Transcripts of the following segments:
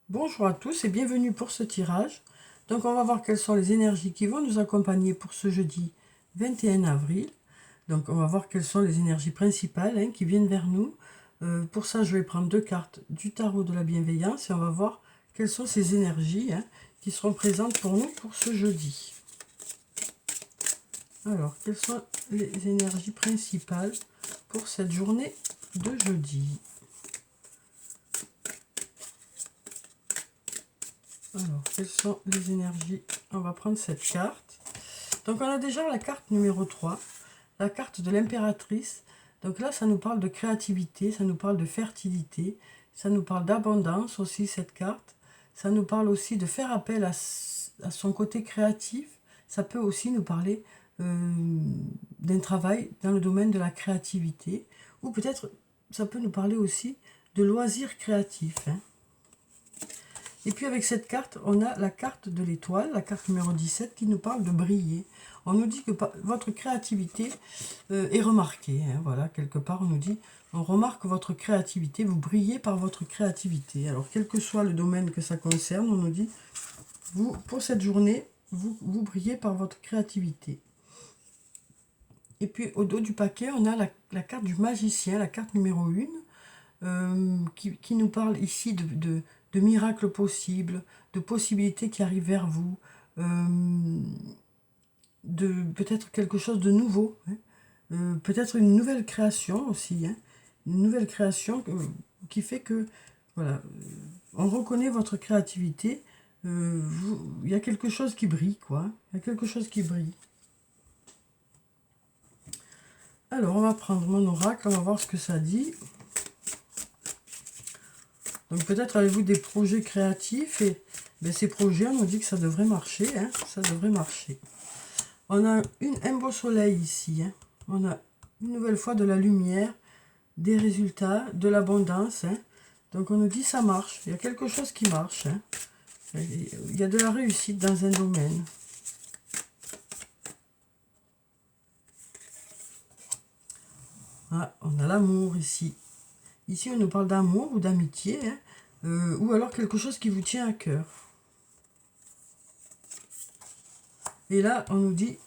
Bonjour à tous et bienvenue pour ce tirage. Donc on va voir quelles sont les énergies qui vont nous accompagner pour ce jeudi 21 avril. Donc on va voir quelles sont les énergies principales qui viennent vers nous. Pour ça je vais prendre deux cartes du tarot de la bienveillance et on va voir quelles sont ces énergies qui seront présentes pour nous pour ce jeudi. Alors quelles sont les énergies principales pour cette journée de jeudi? Alors, quelles sont les énergies? On va prendre cette carte. Donc, on a déjà la carte numéro 3, la carte de l'impératrice. Donc là, ça nous parle de créativité, ça nous parle de fertilité, ça nous parle d'abondance aussi, cette carte. Ça nous parle aussi de faire appel à son côté créatif. Ça peut aussi nous parler d'un travail dans le domaine de la créativité. Ou peut-être, ça peut nous parler aussi de loisirs créatifs. Et puis avec cette carte, on a la carte de l'étoile, la carte numéro 17, qui nous parle de briller. On nous dit que votre créativité est remarquée. Voilà, quelque part, on nous dit, on remarque votre créativité, vous brillez par votre créativité. Alors, quel que soit le domaine que ça concerne, on nous dit, vous, pour cette journée, vous brillez par votre créativité. Et puis, au dos du paquet, on a la carte du magicien, la carte numéro 1, qui nous parle ici de miracles possibles, de possibilités qui arrivent vers vous, de peut-être quelque chose de nouveau, peut-être une nouvelle création aussi, une nouvelle création qui fait que, voilà, on reconnaît votre créativité, il y a quelque chose qui brille, quoi, il y a quelque chose qui brille. Alors, on va prendre mon oracle, on va voir ce que ça dit. Donc peut-être avez-vous des projets créatifs et ces projets, on nous dit que ça devrait marcher, ça devrait marcher. On a un beau soleil ici, on a une nouvelle fois de la lumière, des résultats, de l'abondance. Donc on nous dit ça marche, il y a quelque chose qui marche. Il y a de la réussite dans un domaine. Ah, on a l'amour ici. Ici, on nous parle d'amour ou d'amitié, ou alors quelque chose qui vous tient à cœur. Et là, on nous dit,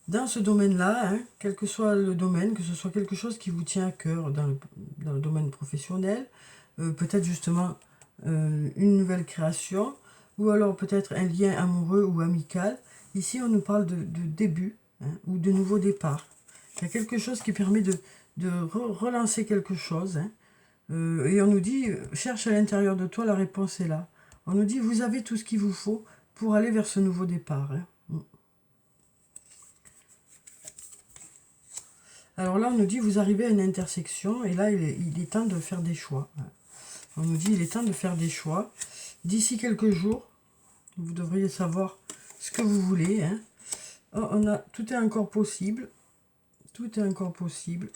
dans ce domaine-là, quel que soit le domaine, que ce soit quelque chose qui vous tient à cœur dans le domaine professionnel, peut-être justement une nouvelle création, ou alors peut-être un lien amoureux ou amical. Ici, on nous parle de début ou de nouveau départ. Il y a quelque chose qui permet de relancer quelque chose. Et on nous dit, cherche à l'intérieur de toi, la réponse est là. On nous dit, vous avez tout ce qu'il vous faut pour aller vers ce nouveau départ. Alors là, on nous dit, vous arrivez à une intersection, et là, il est temps de faire des choix. On nous dit, il est temps de faire des choix. D'ici quelques jours, vous devriez savoir ce que vous voulez. Oh, tout est encore possible. Tout est encore possible.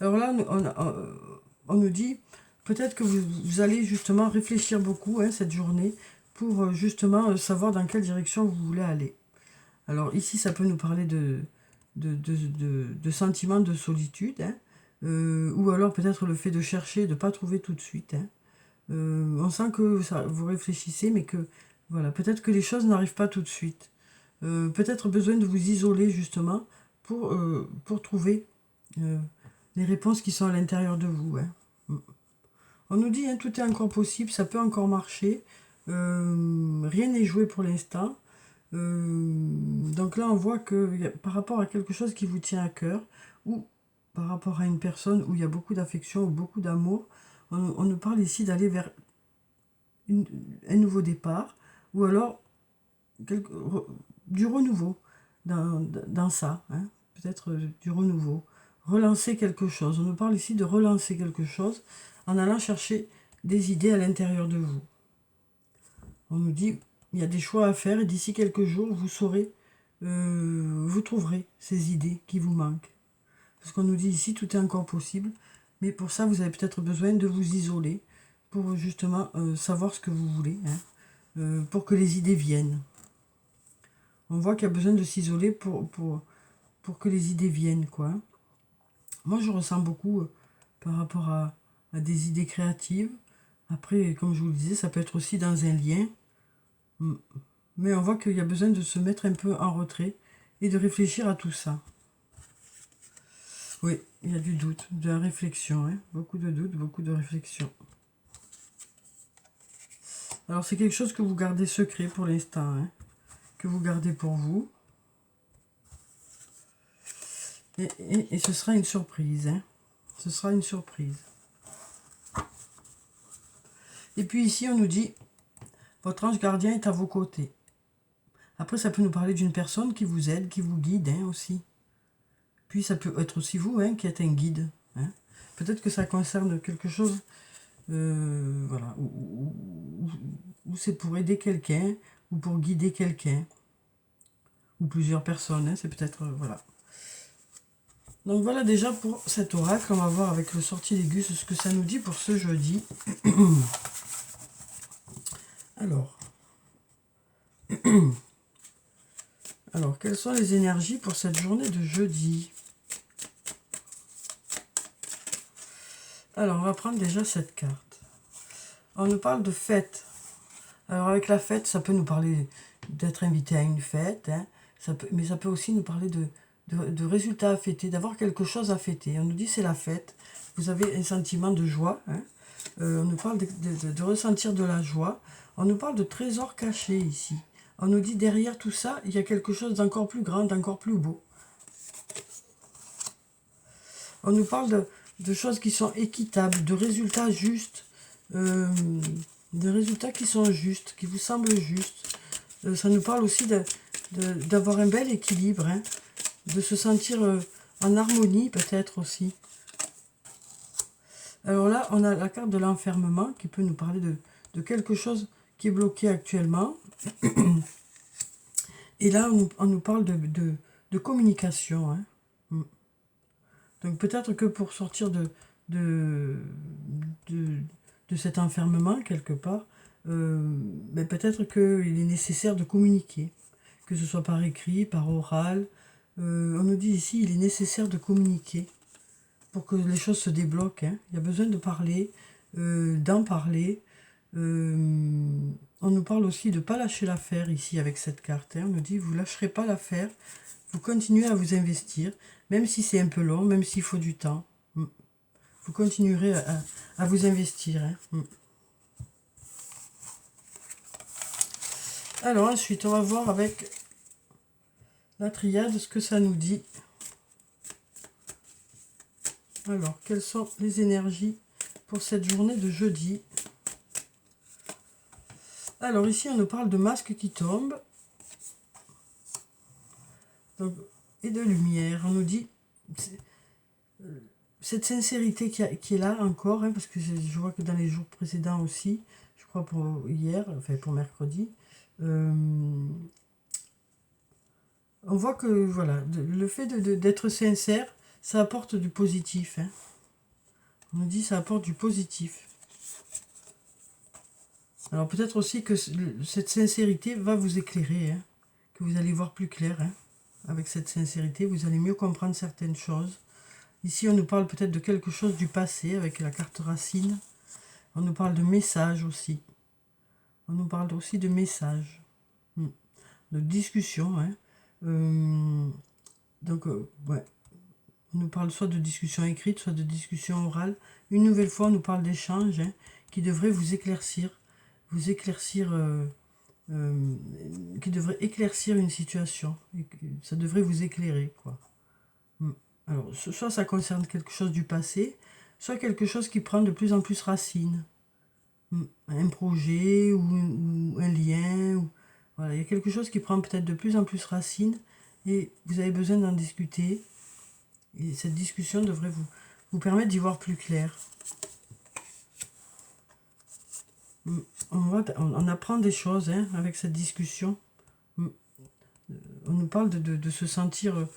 Alors là, on nous dit, peut-être que vous allez justement réfléchir beaucoup cette journée pour justement savoir dans quelle direction vous voulez aller. Alors ici, ça peut nous parler de sentiments de solitude, ou alors peut-être le fait de chercher, de ne pas trouver tout de suite. On sent que vous réfléchissez, mais que voilà, peut-être que les choses n'arrivent pas tout de suite. Peut-être besoin de vous isoler justement pour trouver les réponses qui sont à l'intérieur de vous. On nous dit, tout est encore possible, ça peut encore marcher. Rien n'est joué pour l'instant. Donc là, on voit que par rapport à quelque chose qui vous tient à cœur, ou par rapport à une personne où il y a beaucoup d'affection ou beaucoup d'amour, on nous parle ici d'aller vers un nouveau départ, ou alors du renouveau dans ça, peut-être du renouveau. Relancer quelque chose. On nous parle ici de relancer quelque chose en allant chercher des idées à l'intérieur de vous. On nous dit, il y a des choix à faire et d'ici quelques jours, vous saurez, vous trouverez ces idées qui vous manquent. Parce qu'on nous dit ici, tout est encore possible, mais pour ça, vous avez peut-être besoin de vous isoler pour justement savoir ce que vous voulez, pour que les idées viennent. On voit qu'il y a besoin de s'isoler pour que les idées viennent, quoi. Moi, je ressens beaucoup par rapport à à des idées créatives. Après, comme je vous le disais, ça peut être aussi dans un lien. Mais on voit qu'il y a besoin de se mettre un peu en retrait et de réfléchir à tout ça. Oui, il y a du doute, de la réflexion. Hein. Beaucoup de doute, beaucoup de réflexion. Alors, c'est quelque chose que vous gardez secret pour l'instant. Hein, que vous gardez pour vous. Et ce sera une surprise. Hein. Ce sera une surprise. Et puis ici, on nous dit, votre ange gardien est à vos côtés. Après, ça peut nous parler d'une personne qui vous aide, qui vous guide hein, aussi. Puis ça peut être aussi vous hein, qui êtes un guide. Hein. Peut-être que ça concerne quelque chose, voilà, ou c'est pour aider quelqu'un, ou pour guider quelqu'un, ou plusieurs personnes. Hein, c'est peut-être, voilà. Donc voilà déjà pour cet oracle. On va voir avec le sortilège ce que ça nous dit pour ce jeudi. Alors, quelles sont les énergies pour cette journée de jeudi? Alors, on va prendre déjà cette carte. On nous parle de fête. Alors, avec la fête, ça peut nous parler d'être invité à une fête, hein, mais ça peut aussi nous parler de résultats à fêter, d'avoir quelque chose à fêter. On nous dit c'est la fête. Vous avez un sentiment de joie. Hein. On nous parle de ressentir de la joie. On nous parle de trésors cachés ici. On nous dit derrière tout ça, il y a quelque chose d'encore plus grand, d'encore plus beau. On nous parle de choses qui sont équitables, de résultats justes, de résultats qui sont justes, qui vous semblent justes. Ça nous parle aussi d'avoir un bel équilibre, hein, de se sentir en harmonie peut-être aussi. Alors là, on a la carte de l'enfermement qui peut nous parler de quelque chose qui est bloqué actuellement. Et là, on nous parle de communication. Hein. Donc peut-être que pour sortir de cet enfermement, quelque part, ben peut-être qu'il est nécessaire de communiquer, que ce soit par écrit, par oral. On nous dit ici, il est nécessaire de communiquer pour que les choses se débloquent. Hein. Il y a besoin de parler, d'en parler. On nous parle aussi de ne pas lâcher l'affaire ici avec cette carte. Hein. On nous dit, vous ne lâcherez pas l'affaire, vous continuez à vous investir, même si c'est un peu long, même s'il faut du temps. Vous continuerez à vous investir. Hein. Alors ensuite, on va voir avec la triade ce que ça nous dit. Alors, quelles sont les énergies pour cette journée de jeudi? Alors ici, on nous parle de masques qui tombent. Donc, et de lumière. On nous dit cette sincérité qui est là encore, hein, parce que je vois que dans les jours précédents aussi, je crois pour hier, enfin pour mercredi, on voit que voilà, le fait d'être sincère, ça apporte du positif. Hein. On nous dit ça apporte du positif. Alors peut-être aussi que cette sincérité va vous éclairer, hein, que vous allez voir plus clair. Hein. Avec cette sincérité, vous allez mieux comprendre certaines choses. Ici, on nous parle peut-être de quelque chose du passé avec la carte racine. On nous parle de messages aussi. On nous parle aussi de messages, de discussions. Hein. Donc, ouais. On nous parle soit de discussion écrite, soit de discussion orale. Une nouvelle fois, on nous parle d'échanges hein, qui devraient vous éclaircir. Qui devrait éclaircir une situation. Et ça devrait vous éclairer, quoi. Alors, soit ça concerne quelque chose du passé, soit quelque chose qui prend de plus en plus racine. Un projet ou un lien. Voilà, il y a quelque chose qui prend peut-être de plus en plus racine et vous avez besoin d'en discuter. Et cette discussion devrait vous permettre d'y voir plus clair. On apprend des choses hein, avec cette discussion. On nous parle de se sentir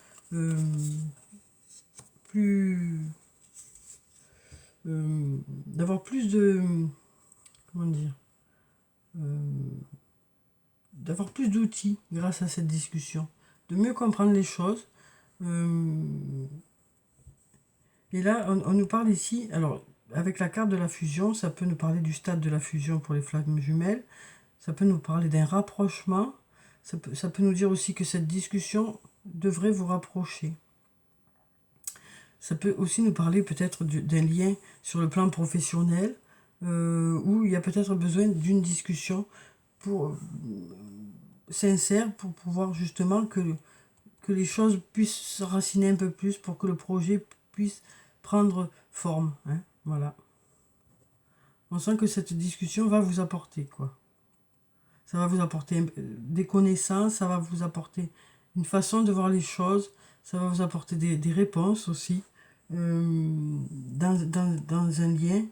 plus... d'avoir plus de... comment dire d'avoir plus d'outils grâce à cette discussion. De mieux comprendre les choses. Et là, on nous parle ici... Alors, avec la carte de la fusion, ça peut nous parler du stade de la fusion pour les flammes jumelles. Ça peut nous parler d'un rapprochement. Ça peut nous dire aussi que cette discussion devrait vous rapprocher. Ça peut aussi nous parler peut-être d'un lien sur le plan professionnel, où il y a peut-être besoin d'une discussion sincère pour pouvoir justement que les choses puissent se raciner un peu plus, pour que le projet puisse prendre forme. Hein, voilà. On sent que cette discussion va vous apporter, quoi. Ça va vous apporter des connaissances, ça va vous apporter une façon de voir les choses, ça va vous apporter des réponses aussi, dans un lien,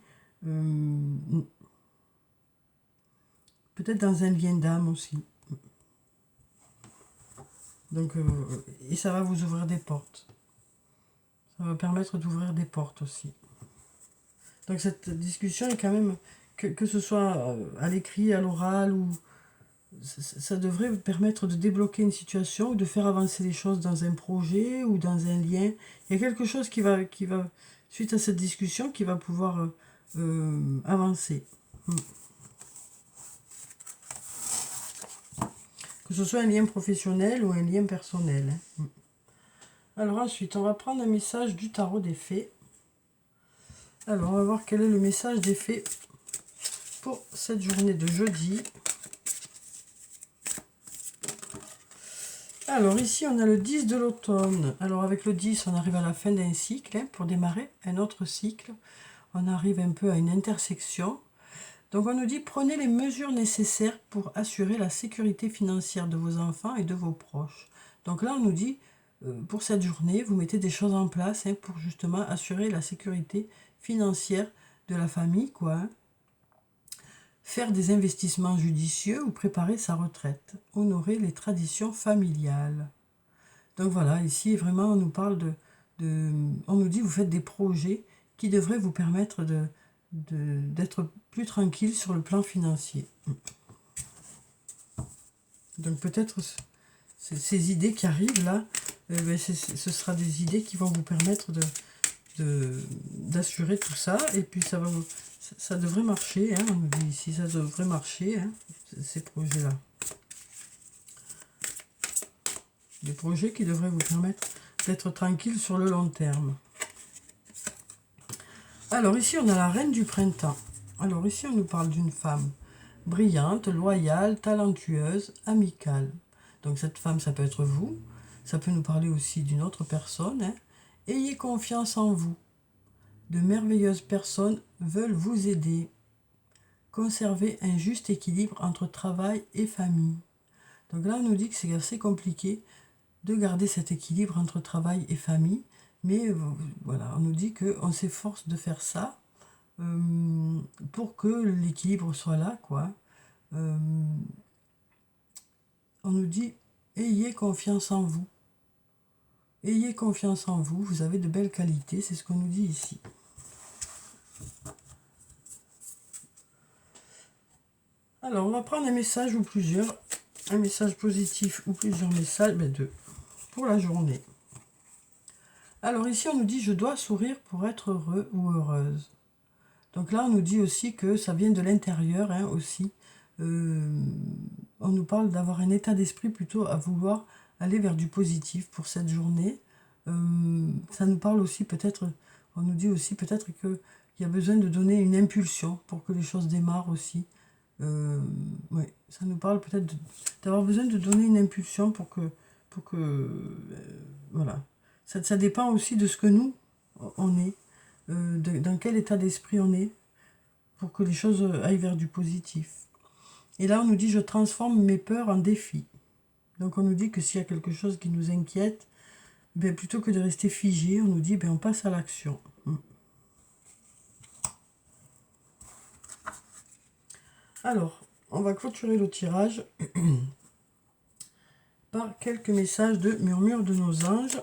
peut-être dans un lien d'âme aussi. Donc, et ça va vous ouvrir des portes. Ça va permettre d'ouvrir des portes aussi. Donc cette discussion est quand même, que ce soit à l'écrit, à l'oral, ou ça devrait permettre de débloquer une situation ou de faire avancer les choses dans un projet ou dans un lien. Il y a quelque chose qui va suite à cette discussion, qui va pouvoir avancer. Que ce soit un lien professionnel ou un lien personnel. Alors ensuite, on va prendre un message du tarot des fées. Alors, on va voir quel est le message des fées pour cette journée de jeudi. Alors ici, on a le 10 de l'automne. Alors avec le 10, on arrive à la fin d'un cycle, hein, pour démarrer un autre cycle. On arrive un peu à une intersection. Donc on nous dit, prenez les mesures nécessaires pour assurer la sécurité financière de vos enfants et de vos proches. Donc là, on nous dit, pour cette journée, vous mettez des choses en place, hein, pour justement assurer la sécurité financière de la famille, quoi. Hein. Faire des investissements judicieux ou préparer sa retraite. Honorer les traditions familiales. Donc voilà, ici vraiment on nous parle on nous dit, vous faites des projets qui devraient vous permettre d'être plus tranquille sur le plan financier. Donc peut-être ces idées qui arrivent là, ce sera des idées qui vont vous permettre d'assurer tout ça, et puis ça devrait marcher, hein, on nous dit ici, ça devrait marcher, hein, ces projets-là. Des projets qui devraient vous permettre d'être tranquille sur le long terme. Alors ici, on a la reine du printemps. Alors ici, on nous parle d'une femme brillante, loyale, talentueuse, amicale. Donc cette femme, ça peut être vous. Ça peut nous parler aussi d'une autre personne. Hein. Ayez confiance en vous. De merveilleuses personnes veulent vous aider. Conservez un juste équilibre entre travail et famille. Donc là, on nous dit que c'est assez compliqué de garder cet équilibre entre travail et famille. Mais voilà, on nous dit qu'on s'efforce de faire ça pour que l'équilibre soit là, quoi. On nous dit, ayez confiance en vous. Ayez confiance en vous, vous avez de belles qualités, c'est ce qu'on nous dit ici. Alors, on va prendre un message ou plusieurs, un message positif ou plusieurs messages, deux, pour la journée. Alors ici, on nous dit, je dois sourire pour être heureux ou heureuse. Donc là, on nous dit aussi que ça vient de l'intérieur, hein, aussi. On nous parle d'avoir un état d'esprit plutôt à vouloir aller vers du positif pour cette journée. Ça nous parle aussi peut-être, on nous dit aussi peut-être qu'il y a besoin de donner une impulsion pour que les choses démarrent aussi. Ouais, ça nous parle peut-être d'avoir besoin de donner une impulsion pour que voilà. Ça dépend aussi de ce que nous, on est, dans quel état d'esprit on est, pour que les choses aillent vers du positif. Et là, on nous dit, je transforme mes peurs en défis. Donc, on nous dit que s'il y a quelque chose qui nous inquiète, ben, plutôt que de rester figé, on nous dit, ben, on passe à l'action. Alors, on va clôturer le tirage par quelques messages de murmure de nos anges.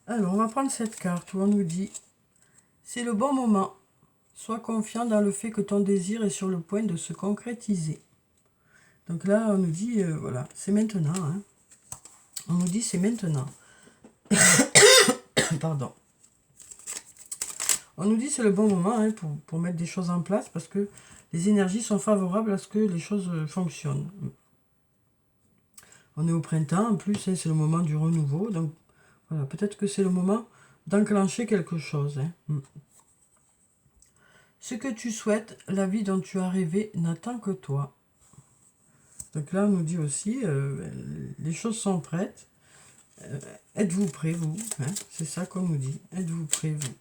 Alors, on va prendre cette carte où on nous dit, c'est le bon moment. Sois confiant dans le fait que ton désir est sur le point de se concrétiser. Donc là, on nous dit, voilà, c'est maintenant. Hein. On nous dit, c'est maintenant. Pardon. On nous dit que c'est le bon moment hein, pour mettre des choses en place parce que les énergies sont favorables à ce que les choses fonctionnent. On est au printemps, en plus, hein, c'est le moment du renouveau. Donc, voilà, peut-être que c'est le moment d'enclencher quelque chose. Hein. Ce que tu souhaites, la vie dont tu as rêvé n'attend que toi. Donc là, on nous dit aussi, les choses sont prêtes. Êtes-vous prêts, vous hein? C'est ça qu'on nous dit. Êtes-vous prêts, vous?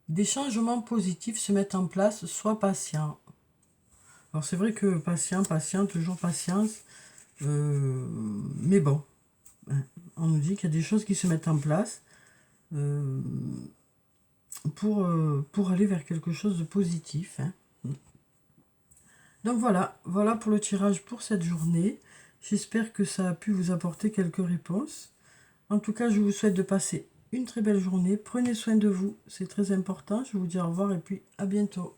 Des changements positifs se mettent en place, sois patient. Alors c'est vrai que patient, toujours patience. Mais bon, hein, on nous dit qu'il y a des choses qui se mettent en place pour aller vers quelque chose de positif. Hein. Donc voilà pour le tirage pour cette journée. J'espère que ça a pu vous apporter quelques réponses. En tout cas, je vous souhaite de passer une très belle journée. Prenez soin de vous, c'est très important. Je vous dis au revoir et puis à bientôt.